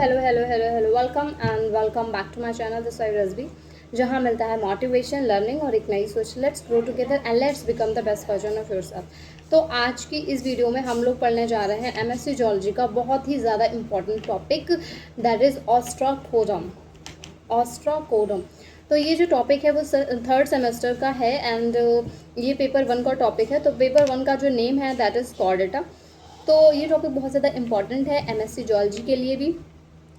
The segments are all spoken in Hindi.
Hello welcome and welcome back to my channel this side Rajbi, जहाँ मिलता है मोटिवेशन, लर्निंग और एक नई सोच। Let's grow together and let's become the best version of yourself. तो आज की इस वीडियो में हम लोग पढ़ने जा रहे हैं एमएससी जूलॉजी का बहुत ही ज़्यादा इंपॉर्टेंट टॉपिक, दैट इज़ ऑस्ट्राकोडम। तो ये जो टॉपिक है वो थर्ड सेमेस्टर का है एंड ये पेपर 1 का टॉपिक है। तो पेपर 1 का जो नेम है दैट इज़ कॉर्डेटा। तो ये टॉपिक बहुत ज़्यादा इंपॉर्टेंट है एमएससी जूलॉजी के लिए भी।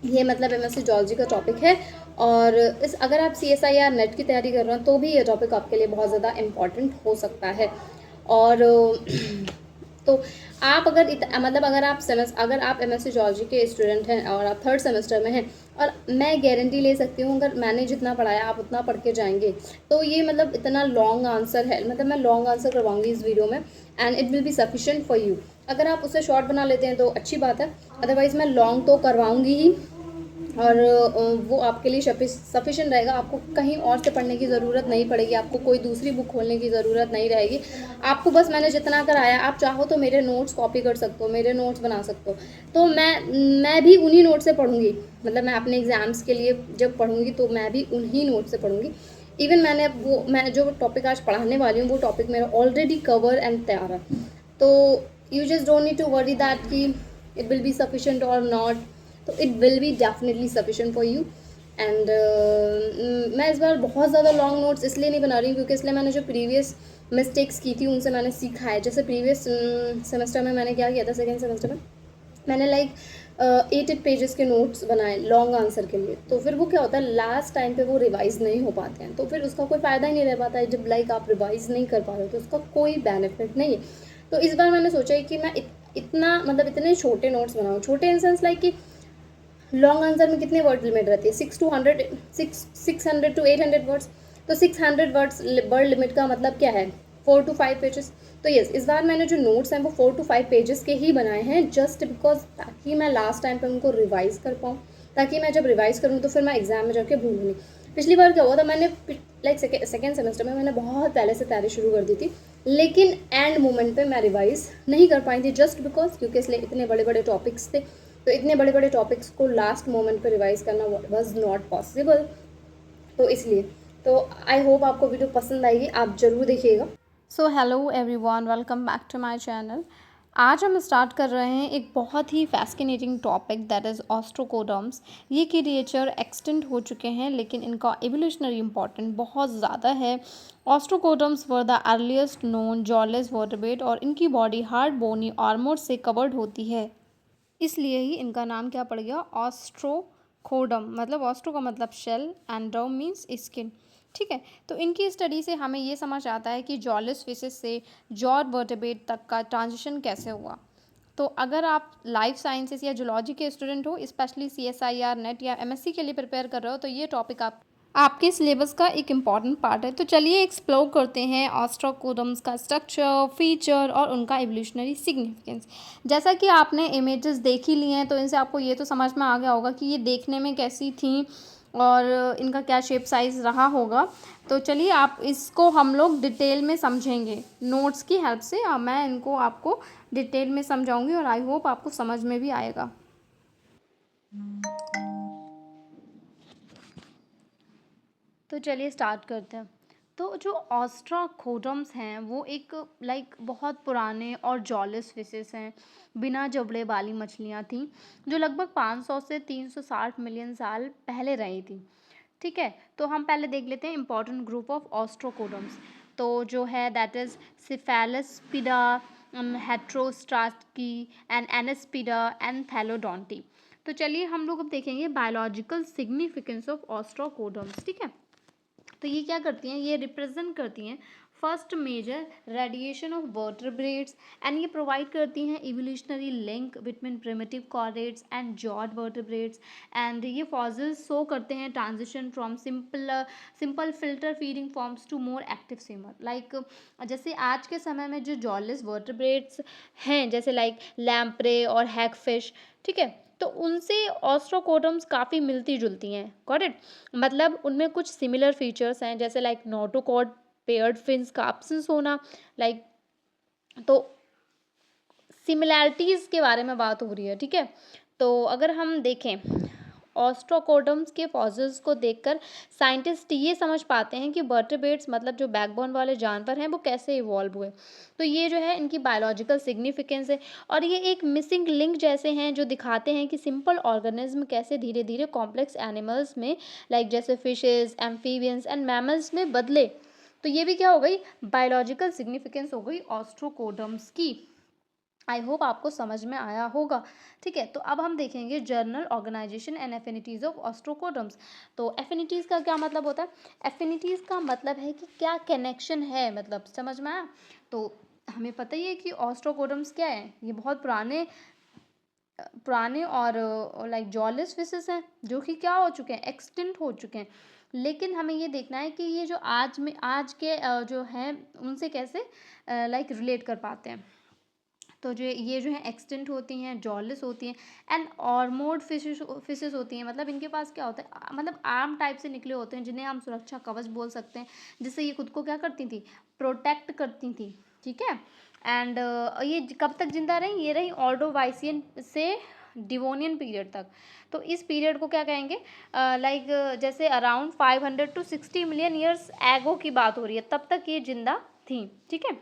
ये मतलब एमएससी जूलॉजी का टॉपिक है और इस अगर आप CSIR नेट की तैयारी कर रहे हो तो भी ये टॉपिक आपके लिए बहुत ज़्यादा इम्पॉर्टेंट हो सकता है। और तो आप अगर आप एमएससी जूलॉजी के स्टूडेंट हैं और आप थर्ड सेमेस्टर में हैं, और मैं गारंटी ले सकती हूँ अगर मैंने जितना पढ़ाया आप उतना पढ़ के जाएंगे तो ये मतलब इतना लॉन्ग आंसर है, मतलब मैं लॉन्ग आंसर करवाऊंगी इस वीडियो में and it will be sufficient for you. अगर आप उसे शॉर्ट बना लेते हैं तो अच्छी बात है, अदरवाइज़ मैं लॉन्ग तो करवाऊंगी ही और वो आपके लिए सफिशिएंट रहेगा। आपको कहीं और से पढ़ने की ज़रूरत नहीं पड़ेगी, आपको कोई दूसरी बुक खोलने की ज़रूरत नहीं रहेगी। आपको बस मैंने जितना कराया, आप चाहो तो मेरे नोट्स कॉपी कर सकते हो, मेरे नोट्स बना सकते हो। तो मैं भी उन्हीं नोट से पढ़ूंगी, मतलब मैं अपने एग्ज़ाम्स के लिए जब पढ़ूंगी तो मैं भी उन्हीं नोट से पढ़ूंगी। इवन मैं जो टॉपिक आज पढ़ाने वाली हूँ वो टॉपिक मेरा ऑलरेडी कवर एंड तैयार है। तो you just don't need to worry that कि इट विल बी सफिशिएंट और नॉट। तो it will be definitely sufficient for you and मैं इस बार बहुत ज़्यादा लॉन्ग नोट्स इसलिए नहीं बना रही हूँ क्योंकि इसलिए मैंने जो प्रीवियस मिस्टेक्स की थी उनसे मैंने सीखा है। जैसे प्रीवियस सेमेस्टर में मैंने क्या किया था, सेकेंड सेमेस्टर में मैंने 8 पेजेस के नोट्स बनाए लॉन्ग आंसर के लिए। तो फिर वो क्या होता है, लास्ट टाइम पे वो रिवाइज नहीं हो पाते हैं, तो फिर उसका कोई फ़ायदा ही नहीं रह पाता है। जब आप रिवाइज नहीं कर पा रहे हो तो उसका कोई बेनिफिट नहीं है। तो इस बार मैंने सोचा है कि मैं इतना मतलब इतने छोटे नोट्स बनाऊँ, छोटे इन सेंस कि लॉन्ग आंसर में कितने वर्ड लिमिट रहती है, 600 to 800 वर्ड्स। तो 600 वर्ड लिमिट का मतलब क्या है, 4 to 5 पेजेस। तो यस, इस बार मैंने जो नोट्स हैं वो 4 to 5 पेजेस के ही बनाए हैं, जस्ट बिकॉज ताकि मैं लास्ट टाइम पे उनको रिवाइज कर पाऊँ, ताकि मैं जब रिवाइज करूँ तो फिर मैं एग्जाम में जाके भूलूँ नहीं। पिछली बार क्या हुआ था, मैंने सेकेंड सेमेस्टर में मैंने बहुत पहले से तैयारी शुरू कर दी थी, लेकिन एंड मोमेंट पे मैं रिवाइज नहीं कर पाई थी, जस्ट बिकॉज क्योंकि इसलिए इतने बड़े बड़े टॉपिक्स थे। तो इतने बड़े बड़े टॉपिक्स को लास्ट मोमेंट पे रिवाइज करना वाज नॉट पॉसिबल, तो इसलिए। तो आई होप आपको वीडियो पसंद आएगी, आप ज़रूर देखिएगा। So hello everyone, welcome back to my channel. आज हम स्टार्ट कर रहे हैं एक बहुत ही fascinating topic, that is ostracoderms. ये क्रिएचर एक्सटेंट हो चुके हैं लेकिन इनका एवोल्यूशनरी इंपॉर्टेंट बहुत ज़्यादा है। Ostracoderms were the earliest known jawless vertebrate और इनकी बॉडी हार्ड बोनी आर्मर से कवर्ड होती है, इसलिए ही इनका नाम क्या पड़ गया, ऑस्ट्रोकोडम। मतलब ऑस्ट्रो का मतलब shell and derm means skin. ठीक है, तो इनकी स्टडी से हमें ये समझ आता है कि जॉलेस फिशेस से जॉ वर्टेब्रेट तक का ट्रांजिशन कैसे हुआ। तो अगर आप लाइफ साइंसेस या जूलॉजी के स्टूडेंट हो, स्पेशली CSIR नेट या MSc के लिए प्रिपेयर कर रहे हो, तो ये टॉपिक आपके सिलेबस का एक इम्पॉर्टेंट पार्ट है। तो चलिए एक्सप्लोर करते हैं ऑस्ट्रोकोडम्स का स्ट्रक्चर, फीचर और उनका एवोल्यूशनरी सिग्निफिकेंस। जैसा कि आपने इमेजेस देख ही ली हैं तो इनसे आपको ये तो समझ में आ गया होगा कि ये देखने में कैसी थी और इनका क्या शेप साइज़ रहा होगा। तो चलिए आप इसको हम लोग डिटेल में समझेंगे नोट्स की हेल्प से, और मैं इनको आपको डिटेल में समझाऊंगी और आई होप आपको समझ में भी आएगा। तो चलिए स्टार्ट करते हैं। तो जो ऑस्ट्राकोडम्स हैं वो एक बहुत पुराने और जॉलेस फिशेस हैं, बिना जबड़े वाली मछलियाँ थीं जो लगभग 500 से 360 मिलियन साल पहले रही थी। ठीक है, तो हम पहले देख लेते हैं इंपॉर्टेंट ग्रुप ऑफ ऑस्ट्रोकोडम्स। तो जो है दैट इज़ सिफेलोस्पिडा, हेट्रोस्ट्राटकी एंड एनेस्पिडा एंड थैलोडोंटी। तो चलिए हम लोग अब देखेंगे बायोलॉजिकल सिग्निफिकेंस ऑफ ऑस्ट्रोकोडम्स। ठीक है, तो ये क्या करती हैं, ये रिप्रेजेंट करती हैं first major radiation of vertebrates and ये प्रोवाइड करती हैं evolutionary link between primitive chordates and jawed vertebrates. And ये फॉसिल्स शो करते हैं transition from simple filter feeding forms to more active swimmer. जैसे आज के समय में जो जॉलेस वर्टेब्रेट्स हैं, जैसे लैम्प्रे और हैगफिश, ठीक है, तो उनसे ऑस्ट्रोकोडम्स काफ़ी मिलती जुलती हैं। गॉट इट, मतलब उनमें कुछ सिमिलर फीचर्स हैं, जैसे नोटोकॉड, पेयर्ड फिन्स का एब्सेंस होना। लाइक तो सिमिलैरिटीज़ के बारे में बात हो रही है। ठीक है, तो अगर हम देखें ऑस्ट्रोकोडम्स के फॉसिल्स को देखकर साइंटिस्ट ये समझ पाते हैं कि वर्टेब्रेट्स मतलब जो बैकबोन वाले जानवर हैं वो कैसे इवॉल्व हुए। तो ये जो है इनकी बायोलॉजिकल सिग्निफिकेंस है और ये एक मिसिंग लिंक जैसे हैं जो दिखाते हैं कि सिंपल ऑर्गेनिज्म कैसे धीरे धीरे कॉम्प्लेक्स एनिमल्स में लाइक जैसे फिशेस, एम्फीबियंस एंड मैमल्स में बदले। तो ये भी क्या हो गई, बायोलॉजिकल सिग्निफिकेंस हो गई ऑस्ट्रोकोडम्स की। आई होप आपको समझ में आया होगा। ठीक है, तो अब हम देखेंगे journal organisation and affinities of ऑस्ट्रोकोडम्स। तो एफिनिटीज़ का क्या मतलब होता है? एफिनिटीज़ का मतलब है कि क्या कनेक्शन है, मतलब समझ में आया। तो हमें पता ही है कि ऑस्ट्रोकोडम्स क्या है, ये बहुत पुराने और लाइक जॉलिस फिशेस हैं जो कि क्या हो चुके हैं, एक्सटिंक्ट हो चुके हैं। लेकिन हमें ये देखना है कि ये जो आज के जो हैं उनसे कैसे लाइक रिलेट कर पाते हैं। तो जो ये जो है एक्सटिंक्ट होती हैं, जॉलिस होती हैं एंड ऑर्मोड फिशेस होती हैं। मतलब इनके पास क्या होता है, मतलब आर्म टाइप से निकले होते हैं जिन्हें हम सुरक्षा कवच बोल सकते हैं, जिससे ये खुद को क्या करती थी, प्रोटेक्ट करती थी। ठीक है, एंड ये कब तक जिंदा रही, ये रही ऑर्डोवाइसियन से डिवोनियन पीरियड तक। तो इस पीरियड को क्या कहेंगे, लाइक जैसे around 500 to 60 million years ago की बात हो रही है, तब तक ये जिंदा थी। ठीक है,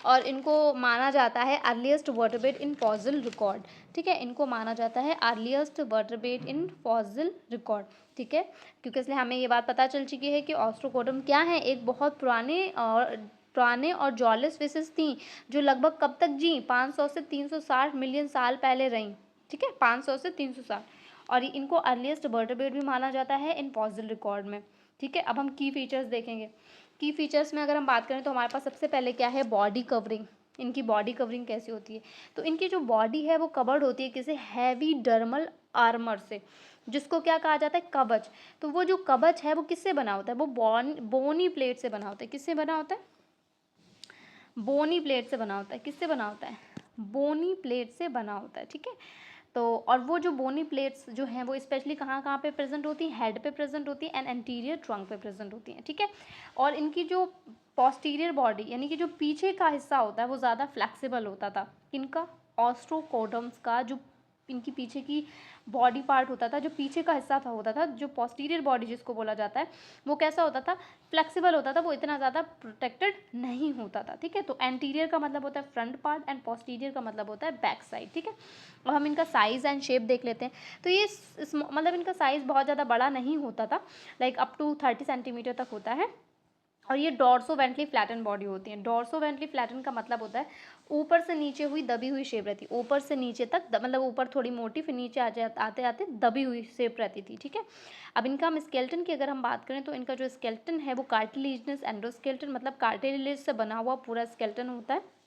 और इनको माना जाता है अर्लीस्ट वर्टेब्रेट इन फॉसिल रिकॉर्ड। ठीक है, इनको माना जाता है अर्लीस्ट वर्टेब्रेट इन फॉसिल रिकॉर्ड। ठीक है, क्योंकि इसलिए हमें ये बात पता चल चुकी है कि ऑस्ट्रोकोडम क्या है, एक बहुत पुराने और जॉलिस फिशेस थी जो लगभग कब तक जी, 500 से 360 मिलियन साल पहले रहीं। ठीक है, 500 से 360, और इनको अर्लीस्ट वर्टेब्रेट भी माना जाता है इन फॉसिल रिकॉर्ड में। ठीक है, अब हम की फीचर्स देखेंगे। की फीचर्स में अगर हम बात करें तो हमारे पास सबसे पहले क्या है, बॉडी कवरिंग। इनकी बॉडी कवरिंग कैसी होती है, तो इनकी जो बॉडी है वो कवर्ड होती है किसी हैवी डर्मल आर्मर से, जिसको क्या कहा जाता है, कवच। तो वो जो कवच है वो किससे बना होता है, वो बोनी प्लेट से बना होता है। किससे बना होता है, बोनी प्लेट से बना होता है। किससे बना होता है, बोनी प्लेट से बना होता है। ठीक है, तो और वो जो बोनी प्लेट्स जो हैं वो स्पेशली कहाँ कहाँ पे प्रेजेंट होती हैं, हेड पे प्रेजेंट होती हैं एंड एंटीरियर ट्रंक पे प्रेजेंट होती हैं। ठीक है, और इनकी जो पोस्टीरियर बॉडी यानी कि जो पीछे का हिस्सा होता है वो ज़्यादा फ्लेक्सिबल होता था। इनका ऑस्ट्रोकोडम्स का जो इनकी पीछे की बॉडी पार्ट होता था, जो पीछे का हिस्सा होता था, जो पोस्टीरियर बॉडी जिसको बोला जाता है, वो कैसा होता था, फ्लेक्सिबल होता था, वो इतना ज़्यादा प्रोटेक्टेड नहीं होता था। ठीक है, तो एंटीरियर का मतलब होता है फ्रंट पार्ट एंड पोस्टीरियर का मतलब होता है बैक साइड। ठीक है, अब हम इनका साइज़ एंड शेप देख लेते हैं। तो ये मतलब इनका साइज़ बहुत ज़्यादा बड़ा नहीं होता था, लाइक अप टू 30 सेंटीमीटर तक होता है। और ये डॉर्सोवेंट्रली फ्लैटन बॉडी होती है। डॉर्सोवेंट्रली फ्लैटन का मतलब होता है ऊपर से नीचे हुई दबी हुई शेप रहती है, ऊपर से नीचे तक मतलब ऊपर थोड़ी मोटी फिर नीचे आते आते दबी हुई शेप रहती थी। ठीक है, अब इनका हम स्केलेटन की अगर हम बात करें तो इनका जो स्केलेटन है वो कार्टिलेजिनस एंडोस्केलेटन मतलब कार्टिलेज से बना हुआ पूरा स्केलेटन होता है।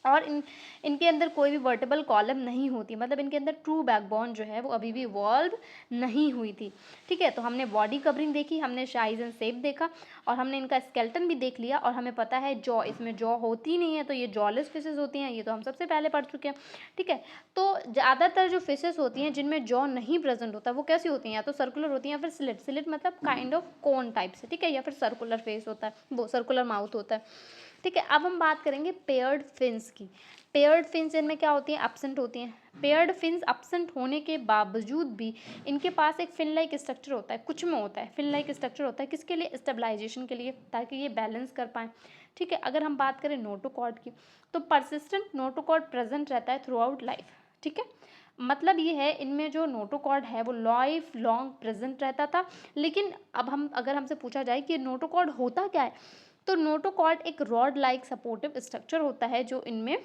और इनके अंदर कोई भी वर्टेबल कॉलम नहीं होती, मतलब इनके अंदर ट्रू बैकबोन जो है वो अभी भी इवॉल्व नहीं हुई थी। ठीक है, तो हमने बॉडी कवरिंग देखी, हमने साइज एंड शेप देखा, और हमने इनका स्केलेटन भी देख लिया, और हमें पता है जॉ, इसमें जॉ होती नहीं है, तो ये जॉलेस फिशेस होती हैं, ये तो हम सबसे पहले पढ़ चुके हैं। ठीक है, तो ज़्यादातर जो फिशेस होती हैं जिनमें जॉ नहीं प्रेजेंट होता वो कैसी होती हैं, या तो सर्कुलर होती हैं या फिर स्लिट मतलब काइंड ऑफ कोन टाइप से। ठीक है, या फिर सर्कुलर फेस होता है, वो सर्कुलर माउथ होता है। ठीक है, अब हम बात करेंगे पेयर्ड फिन्स की। पेयर्ड फिन्स इनमें क्या होती हैं, एब्सेंट होती हैं। पेयर्ड फिन्स एब्सेंट होने के बावजूद भी इनके पास एक फिन लाइक स्ट्रक्चर होता है, कुछ में होता है, फिन लाइक स्ट्रक्चर होता है, किसके लिए, स्टेबलाइजेशन के लिए, ताकि ये बैलेंस कर पाएँ। ठीक है, अगर हम बात करें नोटोकॉर्ड की, तो परसिस्टेंट नोटोकॉर्ड प्रेजेंट रहता है थ्रू आउट लाइफ। ठीक है, मतलब ये है इनमें जो नोटोकॉर्ड है वो लाइफ लॉन्ग प्रेजेंट रहता था। लेकिन अब हम अगर हमसे पूछा जाए कि नोटोकॉर्ड होता क्या है, तो नोटोकॉर्ड एक रॉड लाइक सपोर्टिव स्ट्रक्चर होता है जो इनमें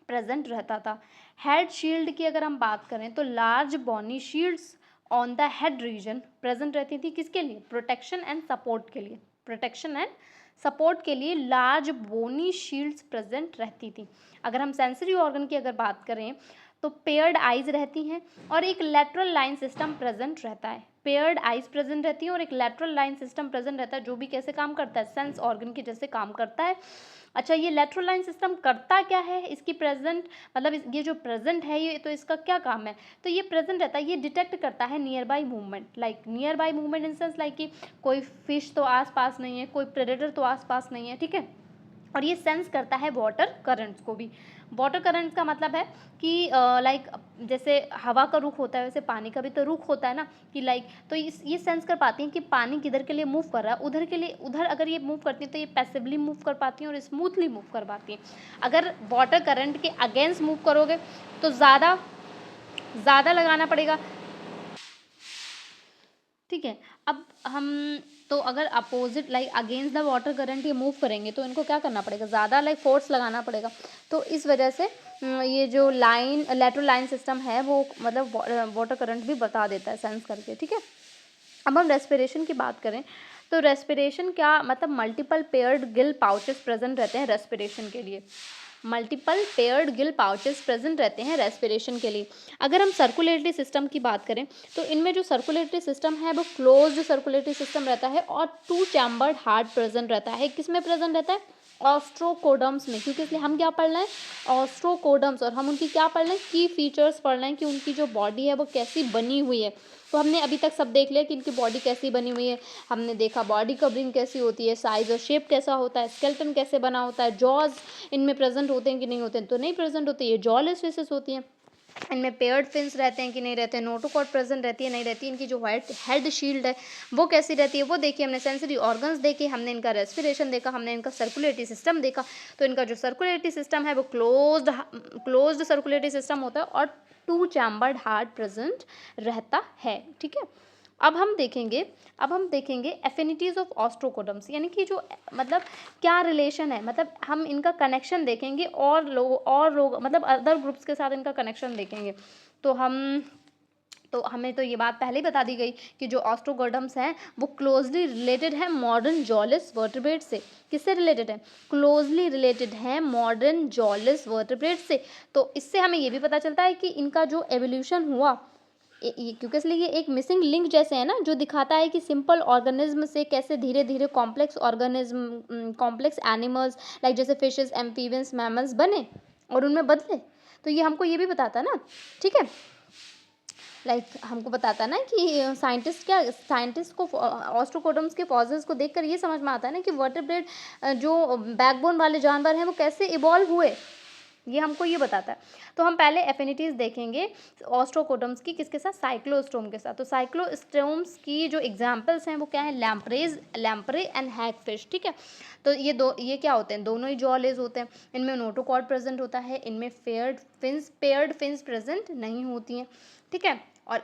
प्रेजेंट रहता था। हेड शील्ड की अगर हम बात करें तो large bony shields on the head region present रहती थी, किसके लिए, प्रोटेक्शन एंड सपोर्ट के लिए। प्रोटेक्शन एंड सपोर्ट के लिए लार्ज बोनी शील्ड्स प्रेजेंट रहती थी। अगर हम सेंसरी ऑर्गन की अगर बात करें तो पेयर्ड आइज रहती हैं और एक लेटरल लाइन सिस्टम प्रेजेंट रहता है। पेयर्ड आइज प्रेजेंट रहती है और एक लेटरल लाइन सिस्टम प्रेजेंट रहता है, जो भी कैसे काम करता है, सेंस ऑर्गन के जैसे काम करता है। अच्छा, ये लेटरल लाइन सिस्टम करता क्या है, इसकी प्रेजेंट मतलब ये जो प्रेजेंट है ये, तो इसका क्या काम है, तो ये प्रेजेंट रहता है, ये डिटेक्ट करता है near by movement, like near by movement in sense like कि कोई फिश तो आस पास नहीं है, कोई प्रेडेटर तो आस पास नहीं है। ठीक है, और ये सेंस करता है वाटर करंट्स को भी। वाटर करंट्स का मतलब है कि लाइक जैसे हवा का रुख होता है वैसे पानी का भी तो रुख होता है ना, कि लाइक तो ये सेंस कर पाती हैं कि पानी किधर के लिए मूव कर रहा है, उधर के लिए, उधर अगर ये मूव करती हैं तो ये पैसिवली मूव कर पाती हैं और स्मूथली मूव कर पाती हैं। अगर वाटर करंट के अगेंस्ट मूव करोगे तो ज़्यादा लगाना पड़ेगा, ठीक है। अब हम तो अगर opposite like against the water current ये मूव करेंगे तो इनको क्या करना पड़ेगा, ज़्यादा लाइक फोर्स लगाना पड़ेगा। तो इस वजह से ये जो लाइन लेटरल लाइन सिस्टम है वो मतलब वाटर करंट भी बता देता है सेंस करके, ठीक है। अब हम रेस्पिरेशन की बात करें तो रेस्पिरेशन क्या मतलब multiple paired Gill pouches present रहते हैं रेस्पिरेशन के लिए। Multiple paired Gill pouches present रहते हैं रेस्पिरेशन के लिए। अगर हम सर्कुलेटरी सिस्टम की बात करें तो इनमें जो सर्कुलेटरी सिस्टम है वो क्लोज्ड सर्कुलेटरी सिस्टम रहता है और 2 चैम्बर्ड हार्ट प्रेजेंट रहता है। किस में प्रेजेंट रहता है, ऑस्ट्रोकोडम्स में, क्योंकि इसलिए हम क्या पढ़ रहे हैं ऑस्ट्रोकोडम्स, और हम उनकी क्या पढ़ रहे हैं की फीचर्स पढ़ रहे हैं कि उनकी जो बॉडी है वो कैसी बनी हुई है। तो हमने अभी तक सब देख लिया कि इनकी बॉडी कैसी बनी हुई है, हमने देखा बॉडी कवरिंग कैसी होती है, साइज और शेप कैसा होता है, स्केलेटन कैसे बना होता है, जॉज इनमें प्रेजेंट होते हैं कि नहीं होते हैं, तो नहीं प्रेजेंट होते, ये जॉलेस फिशेस होती हैं। इनमें पेयर्ड फिन्स रहते हैं कि नहीं रहते हैं, नोटोकॉर्ड प्रेजेंट रहती है नहीं रहती, इनकी जो वाइट हेड शील्ड है वो कैसी रहती है वो देखिए हमने, सेंसरी ऑर्गन्स देखे हमने, इनका रेस्पिरेशन देखा हमने, इनका सर्कुलेटरी सिस्टम देखा। तो इनका जो सर्कुलेटरी सिस्टम है वो क्लोज्ड सर्कुलेटरी सिस्टम होता है और 2 चैम्बर्ड हार्ट प्रेजेंट रहता है, ठीक है। अब हम देखेंगे एफिनिटीज ऑफ ऑस्ट्रोकोडम्स, यानी कि जो मतलब क्या रिलेशन है, मतलब हम इनका कनेक्शन देखेंगे और लोग मतलब अदर ग्रुप्स के साथ इनका कनेक्शन देखेंगे। तो हमें तो ये बात पहले ही बता दी गई कि जो ऑस्ट्रोकोडम्स हैं वो क्लोजली रिलेटेड है मॉडर्न जॉलिस वर्टेब्रेट से। किससे रिलेटेड है, क्लोजली रिलेटेड है मॉडर्न जॉलिस वर्टेब्रेट से। तो इससे हमें ये भी पता चलता है कि इनका जो एवोल्यूशन हुआ क्योंकि इसलिए ये एक मिसिंग लिंक जैसे है ना, जो दिखाता है कि सिंपल ऑर्गेनिज्म से कैसे धीरे धीरे कॉम्प्लेक्स एनिमल्स लाइक जैसे फिशेस, एम्फीबियंस, मैमल्स बने और उनमें बदले। तो ये हमको ये भी बताता है ना, ठीक है, हमको बताता है ना कि साइंटिस्ट को ऑस्ट्रोकोडम्स के फॉसिल्स को देखकर ये समझ में आता है ना कि वर्टेब्रेट जो बैकबोन वाले जानवर हैं वो कैसे इवॉल्व हुए, ये हमको ये बताता है। तो हम पहले एफिनिटीज़ देखेंगे ऑस्ट्रोकोडम्स की किसके साथ, साइक्लोस्टोम के साथ। तो साइक्लोस्टोम्स की जो एग्जांपल्स हैं वो क्या है, लैम्प्रे एंड हैगफिश, ठीक है। तो ये क्या होते हैं, दोनों ही जॉलेज होते हैं, इनमें नोटोकॉर्ड प्रेजेंट होता है, इनमें पेयर्ड फिन्स प्रेजेंट नहीं होती हैं, ठीक है। और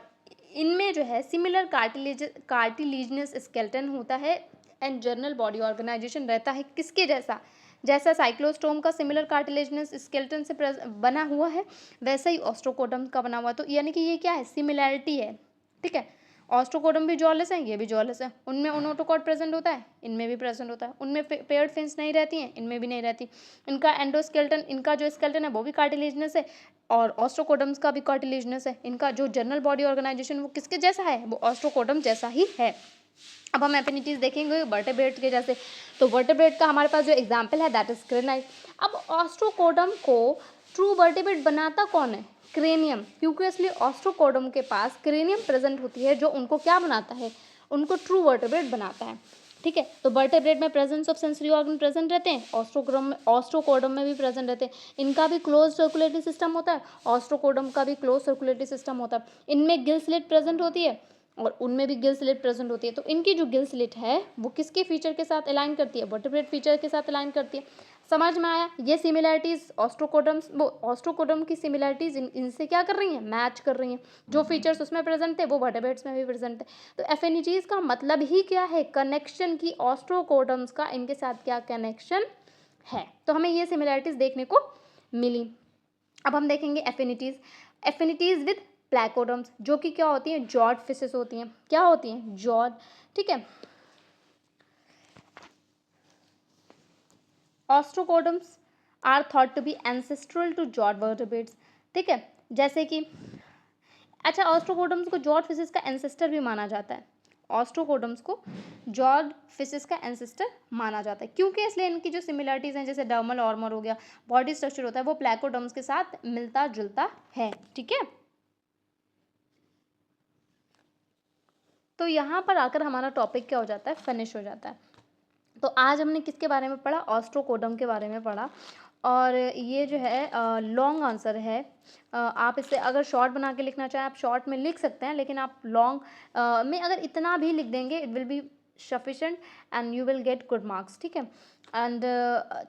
इनमें जो है सिमिलर कार्टिलिजिनस स्केलेटन होता है एंड जनरल बॉडी ऑर्गेनाइजेशन रहता है किसके जैसा, जैसा साइक्लोस्टोम का सिमिलर कार्टिलेजिनस स्केलेटन से बना हुआ है वैसा ही ऑस्ट्रोकोडम का बना हुआ है। तो यानी कि ये क्या है, सिमिलैरिटी है, ठीक है। ऑस्ट्रोकोडम भी जॉलेस है, ये भी जॉलेस है, उनमें ओनोटोकॉर्ड प्रेजेंट होता है, इनमें भी प्रेजेंट होता है, उनमें पेयर्ड फिन्स नहीं रहती हैं, इनमें भी नहीं रहती। इनका एंडोस्केलेटन, इनका जो स्केलेटन है वो भी कार्टिलेजिनस है और ऑस्ट्रोकोडम्स का भी कार्टिलेजिनस है। इनका जो जनरल बॉडी ऑर्गेनाइजेशन वो किसके जैसा है, वो ऑस्ट्रोकोडम जैसा ही है। अब हम एफिनिटीज़ देखेंगे वर्टेब्रेट के जैसे। तो वर्टेब्रेट का हमारे पास जो एग्जांपल है दैट इज क्रेनाइट। अब ऑस्ट्रोकोडम को ट्रू वर्टेब्रेट बनाता कौन है, क्रेनियम, क्योंकि इसलिए ऑस्ट्रोकोडम के पास क्रेनियम प्रेजेंट होती है जो उनको क्या बनाता है, उनको ट्रू वर्टेब्रेट बनाता है, ठीक है। तो वर्टेब्रेट में presence of sensory organ present रहते हैं, ऑस्ट्रोकोडम में भी प्रेजेंट रहते हैं। इनका भी क्लोज सर्कुलेटरी सिस्टम होता है, ऑस्ट्रोकोडम का भी क्लोज सर्कुलेटरी सिस्टम होता है। इनमें गिल स्लिट प्रेजेंट होती है और उनमें भी गिल स्लिट प्रेजेंट होती है। तो इनकी जो गिल स्लिट है वो किसके फीचर के साथ अलाइन करती है, वर्टेब्रेट फीचर के साथ अलाइन करती है। समझ में आया, ये सिमिलैरिटीज ऑस्ट्रोकोडम की सिमिलैरिटीज इनसे क्या कर रही हैं, मैच कर रही हैं। जो फीचर्स उसमें प्रेजेंट थे वो वर्टेब्रेट्स में भी प्रेजेंट है। तो एफिनिटीज का मतलब ही क्या है, कनेक्शन की, ऑस्ट्रोकोडम्स का इनके साथ क्या कनेक्शन है। तो हमें ये सिमिलैरिटीज देखने को मिली। अब हम देखेंगे एफिनिटीज विद प्लैकोडम्स, जो कि क्या होती हैं, जॉड फिशेस होती हैं। क्या होती हैं, जॉड, ठीक है। Ostracoderms are thought to be ancestral to jawed vertebrates, ठीक है। जैसे कि अच्छा, ऑस्ट्रोकोडम्स को जॉड फिशेस का एंसेस्टर भी माना जाता है, ऑस्ट्रोकोडम्स को जॉड फिशेस का एंसेस्टर माना जाता है, क्योंकि इसलिए इनकी जो सिमिलरिटीज हैं जैसे डर्मल आर्मर हो गया, बॉडी स्ट्रक्चर होता है, वो प्लैकोडम्स के साथ मिलता जुलता है, ठीक है। तो यहाँ पर आकर हमारा टॉपिक क्या हो जाता है, फिनिश हो जाता है। तो आज हमने किसके बारे में पढ़ा, ऑस्ट्रोकोडम के बारे में पढ़ा। और ये जो है लॉन्ग आंसर है। आप इसे अगर शॉर्ट बना के लिखना चाहें आप शॉर्ट में लिख सकते हैं, लेकिन आप लॉन्ग में अगर इतना भी लिख देंगे it will B sufficient and you will get good marks, ठीक है। एंड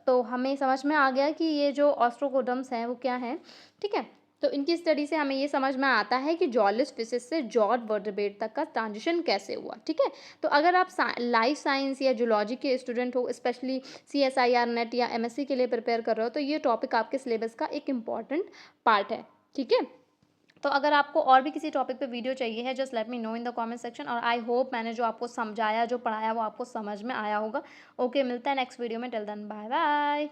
तो हमें समझ में आ गया कि ये जो ऑस्ट्रोकोडम्स हैं वो क्या हैं, ठीक है। तो इनकी स्टडी से हमें ये समझ में आता है कि जॉलिस फिशिस से जॉर्ज वर्टेब्रेट तक का ट्रांजिशन कैसे हुआ, ठीक है। तो अगर आप लाइफ साइंस या जूलॉजी के स्टूडेंट हो, स्पेशली CSIR नेट या MSc के लिए प्रिपेयर कर रहे हो, तो ये टॉपिक आपके सिलेबस का एक इम्पॉर्टेंट पार्ट है, ठीक है। तो अगर आपको और भी किसी टॉपिक पे वीडियो चाहिए है, just let me know in the comment section. और आई होप मैंने जो आपको समझाया, जो पढ़ाया वो आपको समझ में आया होगा। ओके, मिलता है नेक्स्ट वीडियो में। Till then bye bye.